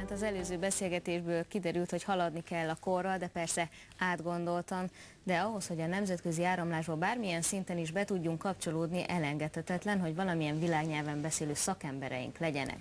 Hát az előző beszélgetésből kiderült, hogy haladni kell a korral, de persze átgondoltan, de ahhoz, hogy a nemzetközi áramlásba bármilyen szinten is be tudjunk kapcsolódni, elengedhetetlen, hogy valamilyen világnyelven beszélő szakembereink legyenek.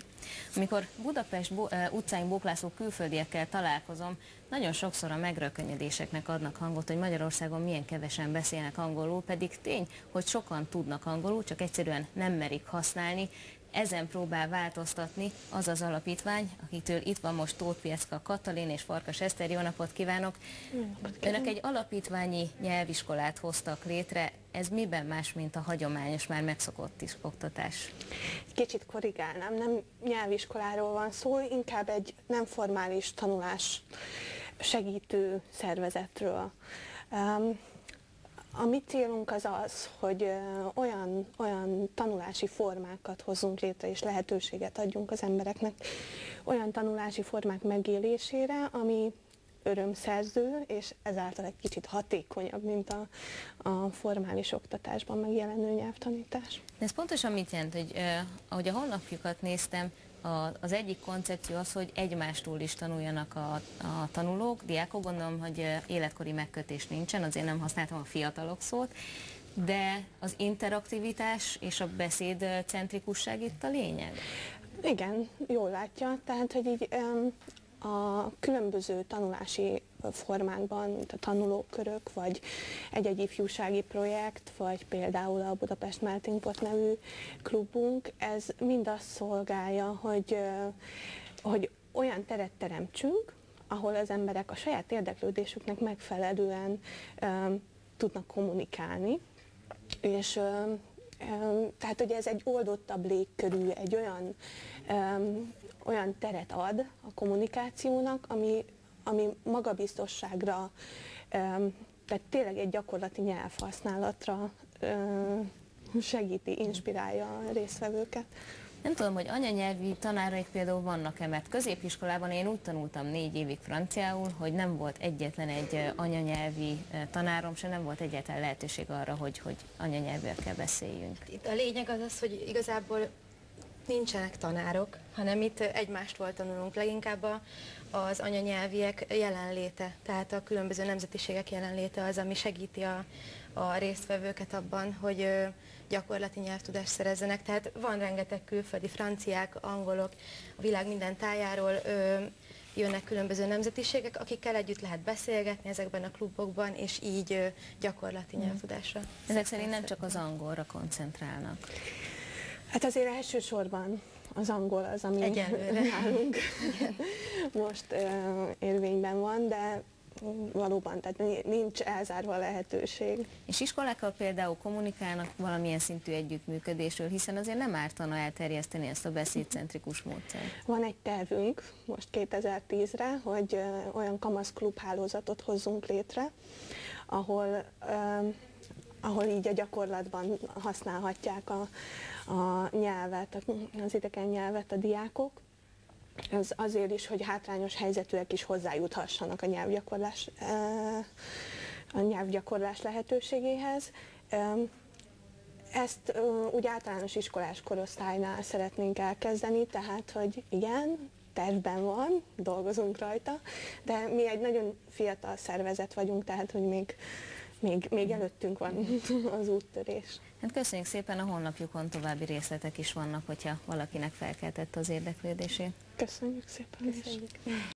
Amikor Budapest utcáin bóklászó külföldiekkel találkozom, nagyon sokszor a megrökönyödéseknek adnak hangot, hogy Magyarországon milyen kevesen beszélnek angolul, pedig tény, hogy sokan tudnak angolul, csak egyszerűen nem merik használni. Ezen próbál változtatni az az alapítvány, akitől itt van most Tóth Pieszka Katalin és Farkas Eszter. Jó napot kívánok! Önök egy alapítványi nyelviskolát hoztak létre. Ez miben más, mint a hagyományos, már megszokott oktatás? Kicsit korrigálnám, nem nyelviskoláról van szó, inkább egy nem formális tanulás segítő szervezetről. A mi célunk az az, hogy olyan tanulási formákat hozzunk létre, és lehetőséget adjunk az embereknek olyan tanulási formák megélésére, ami örömszerző, és ezáltal egy kicsit hatékonyabb, mint a formális oktatásban megjelenő nyelvtanítás. De ez pontosan mit jelent, hogy ahogy a honlapjukat néztem, az egyik koncepció az, hogy egymástól is tanuljanak a tanulók, diákok, gondolom, hogy életkori megkötés nincsen, azért nem használtam a fiatalok szót, de az interaktivitás és a beszédcentrikusság itt a lényeg? Igen, jól látja, tehát hogy így a különböző tanulási formákban, mint a tanulókörök, vagy egy-egy ifjúsági projekt, vagy például a Budapest Melting Pot nevű klubunk, ez mind azt szolgálja, hogy olyan teret teremtsünk, ahol az emberek a saját érdeklődésüknek megfelelően tudnak kommunikálni, és tehát ugye ez egy oldottabb légkörű, egy olyan teret ad a kommunikációnak, ami magabiztosságra, tehát tényleg egy gyakorlati nyelvhasználatra segíti, inspirálja a résztvevőket. Nem tudom, hogy anyanyelvi tanáraik például vannak-e, mert középiskolában én úgy tanultam 4 évig franciául, hogy nem volt egyetlen egy anyanyelvi tanárom, se nem volt egyetlen lehetőség arra, hogy anyanyelvűekkel beszéljünk. Itt a lényeg az az, hogy igazából nincsenek tanárok, hanem itt egymástól tanulunk, leginkább az anyanyelviek jelenléte, tehát a különböző nemzetiségek jelenléte az, ami segíti a résztvevőket abban, hogy gyakorlati nyelvtudást szerezzenek. Tehát van rengeteg külföldi, franciák, angolok, a világ minden tájáról jönnek különböző nemzetiségek, akikkel együtt lehet beszélgetni ezekben a klubokban, és így gyakorlati nyelvtudásra. Ezek szerint nem csak az angolra koncentrálnak. Hát azért elsősorban az angol az, ami nálunk most érvényben van, de valóban, tehát nincs elzárva a lehetőség. És iskolákkal például kommunikálnak valamilyen szintű együttműködésről, hiszen azért nem ártana elterjeszteni ezt a beszédcentrikus módszert. Van egy tervünk most 2010-re, hogy olyan kamaszklub hálózatot hozzunk létre, ahol így a gyakorlatban használhatják a nyelvet, az idegen nyelvet a diákok. Ez azért is, hogy hátrányos helyzetűek is hozzájuthassanak a nyelvgyakorlás lehetőségéhez. Ezt úgy általános iskolás korosztálynál szeretnénk elkezdeni, tehát hogy igen, tervben van, dolgozunk rajta, de mi egy nagyon fiatal szervezet vagyunk, tehát hogy még előttünk van az úttörés. Hát köszönjük szépen, a honlapjukon további részletek is vannak, hogyha valakinek felkeltett az érdeklődését. Köszönjük szépen. Köszönjük.